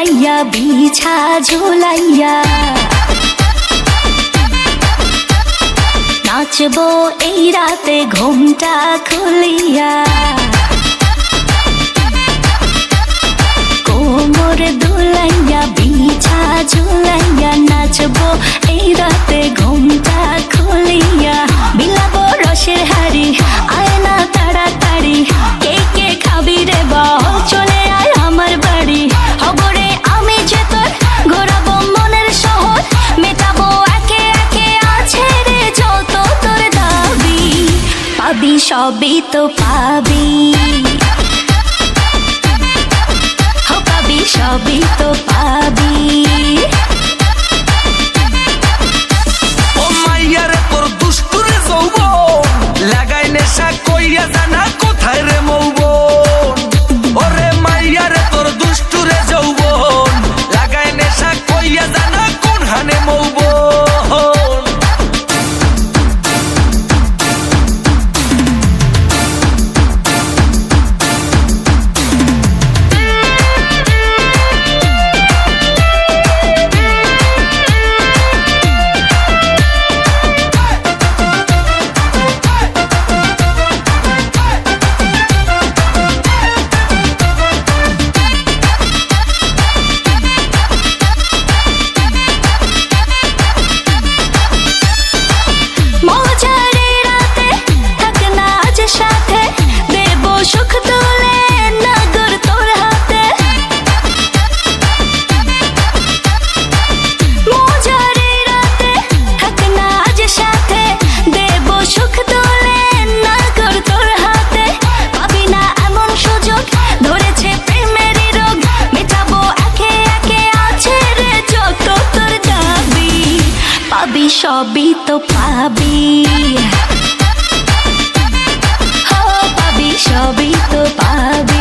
জড়াইয়া বিছা ঝুলাইয়া নাচবো এই রাতে ঘুমটা খুলিয়া কোমর দুলাইয়া বিছা ঝুলাইয়া নাচবো এই রাতে ঘুমটা খুলিয়া বিলাবো রসের হাড়ি আয় না তাড়াতাড়ি কে কে খাবি রে বল চলে আয় আমার বাড়ি হবরে আমি যে তোর ঘোরাবো মনের শহর মেটাবো একে একে আছে রে যত তোর দাবি পাবি সবই তো পাবি পাবি সবই তো পাবি ও মাইয়ারে তোর দুষ্টুরে যৌবন লাগাই নেশা কইয়া জানা কোথায় রে মৌবন ওরে মাইয়ারে তোর দুষ্টুরে যৌবন লাগাই নেশা কইয়া জানা কোন হানে মৌবন সবই তো পাবি পাবি সবই তো পাবি